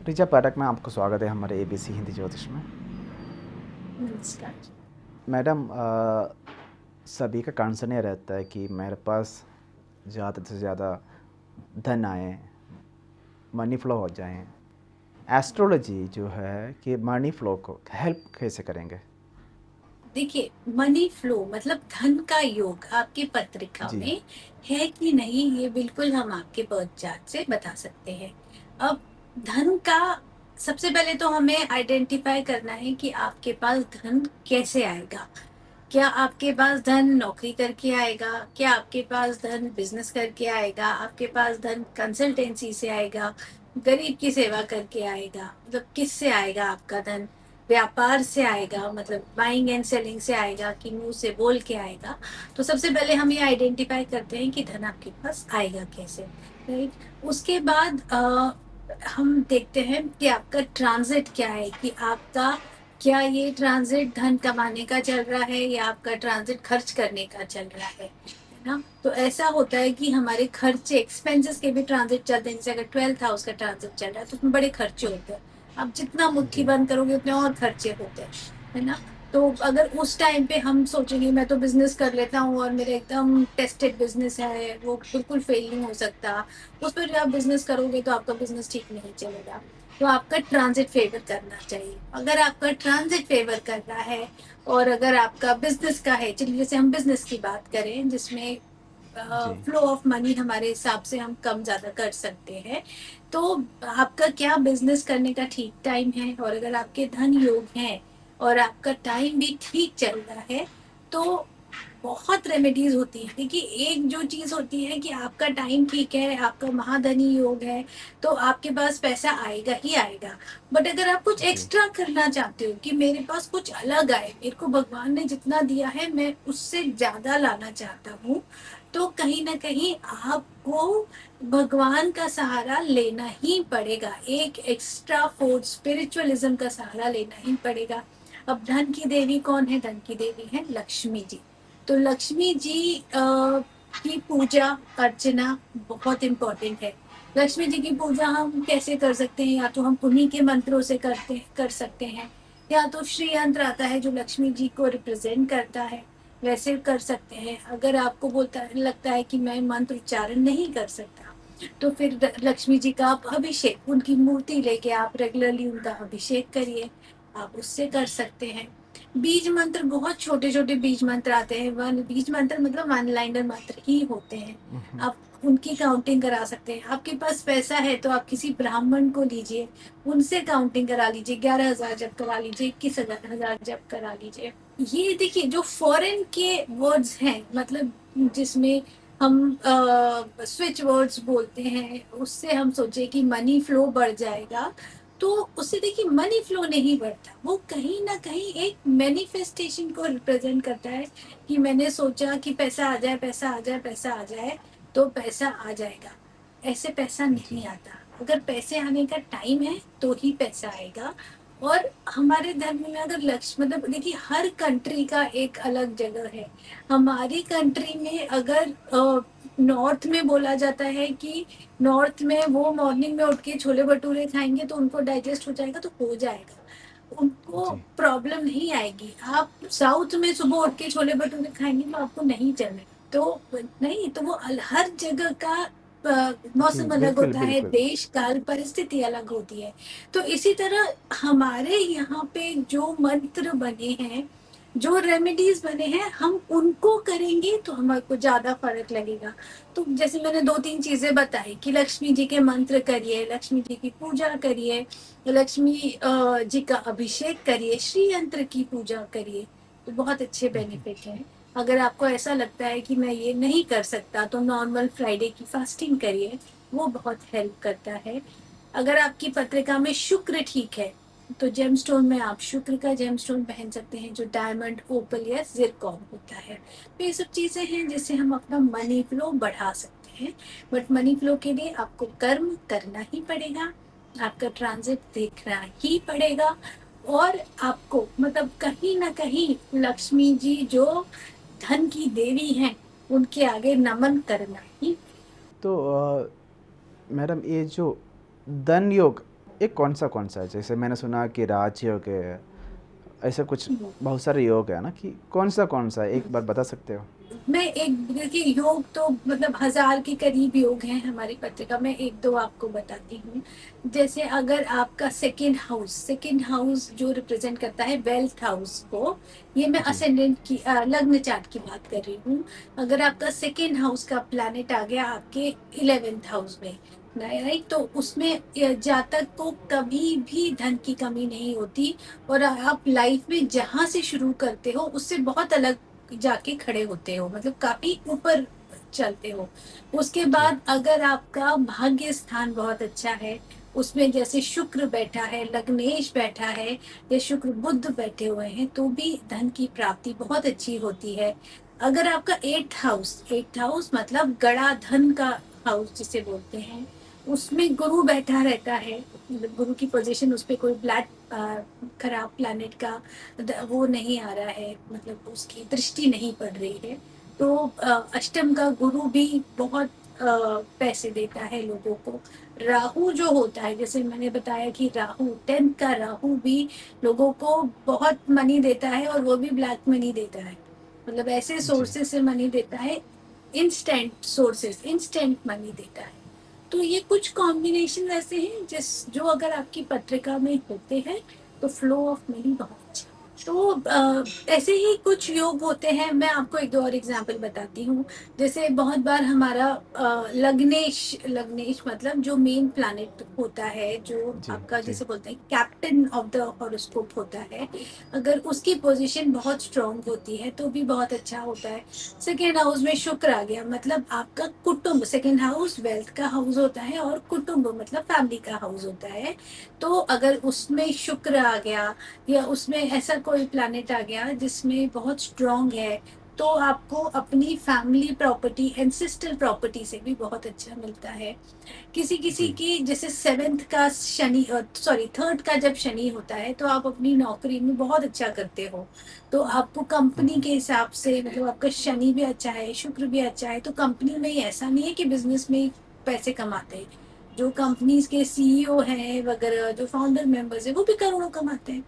ऋचा पाठक में आपको स्वागत है हमारे एबीसी हिंदी ज्योतिष में। नमस्कार। मैडम, सभी का कंसर्न ये रहता है कि मेरे पास ज़्यादा से ज़्यादा धन आए, मनी फ्लो हो जाए। एस्ट्रोलॉजी जो है कि मनी फ्लो को हेल्प कैसे करेंगे? देखिए, मनी फ्लो मतलब धन का योग आपकी पत्रिका जी। में है कि नहीं, ये बिल्कुल हम आपके बर्थ चार्ट से बता सकते हैं। अब धन का सबसे पहले तो हमें आइडेंटिफाई करना है कि आपके पास धन कैसे आएगा। क्या आपके पास धन नौकरी करके आएगा? क्या आपके पास धन बिजनेस करके आएगा? आपके पास धन कंसल्टेंसी से आएगा? गरीब की सेवा करके आएगा? मतलब किससे आएगा आपका धन? व्यापार से आएगा, मतलब बाइंग एंड सेलिंग से आएगा कि मुंह से बोल के आएगा? तो सबसे पहले हम ये आइडेंटिफाई करते हैं कि धन आपके पास आएगा कैसे, राइट? उसके बाद हम देखते हैं कि आपका ट्रांजिट क्या है, कि आपका क्या ये ट्रांजिट धन कमाने का चल रहा है या आपका ट्रांजिट खर्च करने का चल रहा है ना? तो ऐसा होता है कि हमारे खर्चे, एक्सपेंसेस के भी ट्रांजिट चलते हैं। जैसे अगर 12th हाउस का ट्रांजिट चल रहा है तो उसमें बड़े खर्चे होते हैं। आप जितना मुट्ठी जी। बंद करोगे उतने और खर्चे होते हैं, है ना? तो अगर उस टाइम पे हम सोचेंगे मैं तो बिजनेस कर लेता हूँ और मेरा एकदम टेस्टेड बिजनेस है, वो बिल्कुल फेल नहीं हो सकता, उस पर आप बिजनेस करोगे तो आपका बिजनेस ठीक नहीं चलेगा। तो आपका ट्रांजिट फेवर करना चाहिए। अगर आपका ट्रांजिट फेवर कर रहा है और अगर आपका बिजनेस का है, चलिए जैसे हम बिजनेस की बात करें जिसमें जी। फ्लो ऑफ मनी हमारे हिसाब से हम कम ज्यादा कर सकते हैं, तो आपका क्या बिजनेस करने का ठीक टाइम है, और अगर आपके धन योग हैं और आपका टाइम भी ठीक चल रहा है तो बहुत रेमेडीज होती है। देखिए, एक जो चीज होती है कि आपका टाइम ठीक है, आपका महाधनी योग है, तो आपके पास पैसा आएगा ही आएगा। बट अगर आप कुछ जी। एक्स्ट्रा करना चाहते हो कि मेरे पास कुछ अलग आए, मेरे को भगवान ने जितना दिया है मैं उससे ज्यादा लाना चाहता हूँ, तो कहीं ना कहीं आपको भगवान का सहारा लेना ही पड़ेगा। एक एक्स्ट्रा फोर्स, स्पिरिचुअलिज्म का सहारा लेना ही पड़ेगा। अब धन की देवी कौन है? धन की देवी है लक्ष्मी जी। तो लक्ष्मी जी की पूजा अर्चना बहुत इम्पोर्टेंट है। लक्ष्मी जी की पूजा हम कैसे कर सकते हैं? या तो हम उन्हीं के मंत्रों से कर सकते हैं, या तो श्री यंत्र आता है जो लक्ष्मी जी को रिप्रेजेंट करता है, वैसे कर सकते हैं। अगर आपको लगता है कि मैं मंत्र उच्चारण नहीं कर सकता, तो फिर लक्ष्मी जी का आप अभिषेक, उनकी मूर्ति लेके आप रेगुलरली उनका अभिषेक करिए, आप उससे कर सकते हैं। बीज मंत्र, बहुत छोटे छोटे बीज मंत्र आते हैं। वन बीज मंत्र मतलब वन लाइनर मंत्र ही होते हैं, आप उनकी काउंटिंग करा सकते हैं। आपके पास पैसा है तो आप किसी ब्राह्मण को लीजिए, उनसे काउंटिंग करा लीजिए, 11,000 जप करा लीजिए, 21,000 जप करा लीजिए। ये देखिए, जो फॉरेन के वर्ड्स हैं, मतलब जिसमें हम स्विच वर्ड्स बोलते हैं, उससे हम सोचे कि मनी फ्लो बढ़ जाएगा, तो उससे देखिए मनी फ्लो नहीं बढ़ता, वो कहीं ना कहीं एक मैनिफेस्टेशन को रिप्रेजेंट करता है कि मैंने सोचा कि पैसा आ जाए, पैसा आ जाए, पैसा आ जाए, तो पैसा आ जाएगा। ऐसे पैसा जी। नहीं आता। अगर पैसे आने का टाइम है तो ही पैसा आएगा। और हमारे धर्म में अगर लक्ष्य, मतलब देखिए हर कंट्री का एक अलग जगह है। हमारी कंट्री में अगर नॉर्थ में बोला जाता है कि नॉर्थ में वो मॉर्निंग में उठ के छोले भटूरे खाएंगे तो उनको डाइजेस्ट हो जाएगा, तो हो जाएगा, उनको जी। प्रॉब्लम नहीं आएगी। आप साउथ में सुबह उठ के छोले भटूरे खाएंगे तो आपको नहीं चलेगा। तो नहीं, तो वो हर जगह का जी, मौसम अलग बिल्कुल, होता है, बिल्कुल। देश काल परिस्थिति अलग होती है। तो इसी तरह हमारे यहाँ पे जो मंत्र बने हैं, जो रेमेडीज बने हैं, हम उनको करेंगे तो हमको ज्यादा फर्क लगेगा। तो जैसे मैंने 2-3 चीजें बताई कि लक्ष्मी जी के मंत्र करिए, लक्ष्मी जी की पूजा करिए, लक्ष्मी जी का अभिषेक करिए, श्री यंत्र की पूजा करिए, तो बहुत अच्छे बेनिफिट हैं। अगर आपको ऐसा लगता है कि मैं ये नहीं कर सकता, तो नॉर्मल फ्राइडे की फास्टिंग करिए, वो बहुत हेल्प करता है। अगर आपकी पत्रिका में शुक्र ठीक है, तो जेमस्टोन में आप शुक्र का जेमस्टोन पहन सकते हैं जो डायमंड, ओपल या जिरकॉन होता है। तो ये सब चीजें हैं जिससे हम अपना मनी फ्लो बढ़ा सकते हैं। बट मनी फ्लो के लिए आपको कर्म करना ही पड़ेगा, आपका ट्रांजिट देखना ही पड़ेगा, और आपको मतलब कहीं ना कहीं लक्ष्मी जी जो धन की देवी हैं, उनके आगे नमन करना ही। तो मैडम, ये जो धन योग एक कौन सा है? जैसे मैंने सुना कि राजयोग है, ऐसा कुछ बहुत सारे योग है ना, कि कौन सा है, एक बार बता सकते हो? मैं एक देखिए, योग तो मतलब 1000 के करीब योग हैं हमारी पत्रिका में, एक दो आपको बताती हूँ। जैसे अगर आपका सेकंड हाउस जो रिप्रेजेंट करता है वेल्थ हाउस को, ये मैं जी। असेंडेंट की लग्न चार्ट की बात कर रही हूँ। अगर आपका सेकंड हाउस का प्लैनेट आ गया आपके 11th हाउस में, राइट, तो उसमें जातक को कभी भी धन की कमी नहीं होती, और आप लाइफ में जहाँ से शुरू करते हो उससे बहुत अलग जाके खड़े होते हो, मतलब काफी ऊपर चलते हो। उसके जी। बाद अगर आपका भाग्य स्थान बहुत अच्छा है, उसमें जैसे शुक्र बैठा है, लग्नेश बैठा है, या शुक्र बुध बैठे हुए हैं, तो भी धन की प्राप्ति बहुत अच्छी होती है। अगर आपका एट्थ हाउस मतलब गड़ा धन का हाउस जिसे बोलते हैं, उसमें गुरु बैठा रहता है, मतलब गुरु की पोजीशन, उस पर कोई ब्लैक खराब प्लैनेट का वो नहीं आ रहा है, मतलब उसकी दृष्टि नहीं पड़ रही है, तो अष्टम का गुरु भी बहुत पैसे देता है लोगों को। राहु जो होता है, जैसे मैंने बताया कि राहु 10th का राहु भी लोगों को बहुत मनी देता है, और वो भी ब्लैक मनी देता है, मतलब ऐसे जी। सोर्सेस से मनी देता है, इंस्टेंट मनी देता है। तो ये कुछ कॉम्बिनेशन ऐसे हैं जो अगर आपकी पत्रिका में होते हैं तो फ्लो ऑफ मनी बहुत अच्छा। तो ऐसे ही कुछ योग होते हैं, मैं आपको एक दो और एग्जांपल बताती हूँ। जैसे बहुत बार हमारा लग्नेश मतलब जो मेन प्लैनेट होता है, जो जी। आपका जी। जिसे बोलते हैं कैप्टन ऑफ द हॉरोस्कोप होता है, अगर उसकी पोजीशन बहुत स्ट्रांग होती है तो भी बहुत अच्छा होता है। सेकेंड हाउस में शुक्र आ गया, मतलब आपका कुटुंब, सेकेंड हाउस वेल्थ का हाउस होता है, और कुटुंब मतलब फैमिली का हाउस होता है। तो अगर उसमें शुक्र आ गया, या उसमें ऐसा कोई प्लैनेट आ गया जिसमें बहुत स्ट्रांग है, तो आपको अपनी फैमिली प्रॉपर्टी, एंसेस्टर प्रॉपर्टी से भी बहुत अच्छा मिलता है। किसी किसी जी। की जैसे 7th का शनि, सॉरी 3rd का जब शनि होता है, तो आप अपनी नौकरी में बहुत अच्छा करते हो, तो आपको कंपनी के हिसाब से, मतलब आपका शनि भी अच्छा है, शुक्र भी अच्छा है, तो कंपनी में ही ऐसा नहीं है कि बिजनेस में ही पैसे कमाते हैं। जो कंपनीज के सीईओ हैं वगैरह, जो फाउंडर मेंबर्स हैं, वो भी करोड़ों कमाते हैं।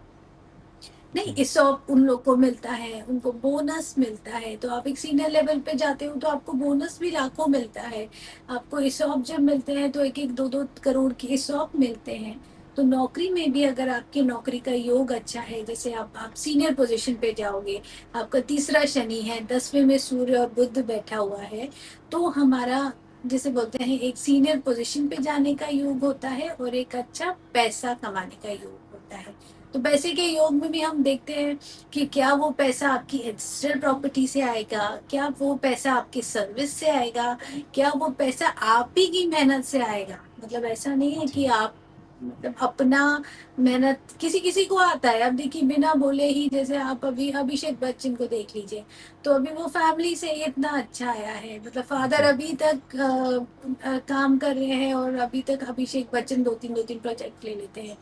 नहीं, जी। ESOP उन लोग को मिलता है, उनको बोनस मिलता है, तो आप एक सीनियर लेवल पे जाते हो तो आपको बोनस भी लाखों मिलता है। आपको ESOP जब मिलते हैं तो एक एक दो दो करोड़ के ESOP मिलते हैं। तो नौकरी में भी अगर आपकी नौकरी का योग अच्छा है, जैसे आप सीनियर पोजीशन पे जाओगे, आपका तीसरा शनि है, 10वें में सूर्य और बुध बैठा हुआ है, तो हमारा जैसे बोलते हैं एक सीनियर पोजीशन पे जाने का योग होता है, और एक अच्छा पैसा कमाने का योग होता है। तो पैसे के योग में भी हम देखते हैं कि क्या वो पैसा आपकी एंसेस्ट्रल प्रॉपर्टी से आएगा, क्या वो पैसा आपकी सर्विस से आएगा, क्या वो पैसा आप ही की मेहनत से आएगा। मतलब ऐसा नहीं है जी। कि आप मतलब अपना मेहनत, किसी किसी को आता है, अब देखिए बिना बोले ही, जैसे आप अभी अभिषेक बच्चन को देख लीजिए, तो अभी वो फैमिली से ही इतना अच्छा आया है, मतलब फादर जी। अभी तक काम कर रहे हैं, और अभी तक अभिषेक बच्चन दो तीन प्रोजेक्ट ले लेते हैं।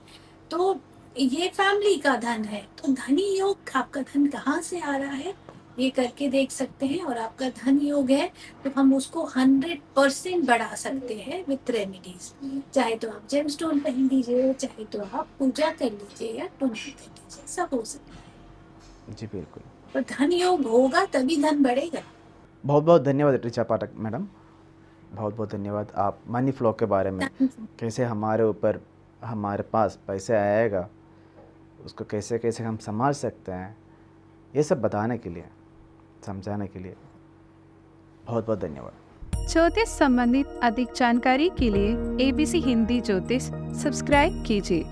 तो ये फैमिली का धन है, तो धनी योग, आपका धन कहाँ से आ रहा है, ये करके देख सकते हैं। और आपका धन योग है तो हम उसको 100% बढ़ा सकते हैं विथ रेमेडीज। चाहे तो आप जेमस्टोन पहन लीजिए, चाहे तो आप पूजा कर लीजिए, या पुण्य कर लीजिए, सब हो सकता है। जी, बिल्कुल। पर धन योग होगा तभी धन बढ़ेगा। बहुत बहुत धन्यवाद ऋचा पाठक मैडम। बहुत बहुत धन्यवाद। आप मनी फ्लो के बारे में, कैसे हमारे ऊपर, हमारे पास पैसे आएगा, उसको कैसे कैसे हम संभाल सकते हैं, ये सब बताने के लिए, समझाने के लिए बहुत बहुत धन्यवाद। ज्योतिष संबंधित अधिक जानकारी के लिए ABC हिंदी ज्योतिष सब्सक्राइब कीजिए।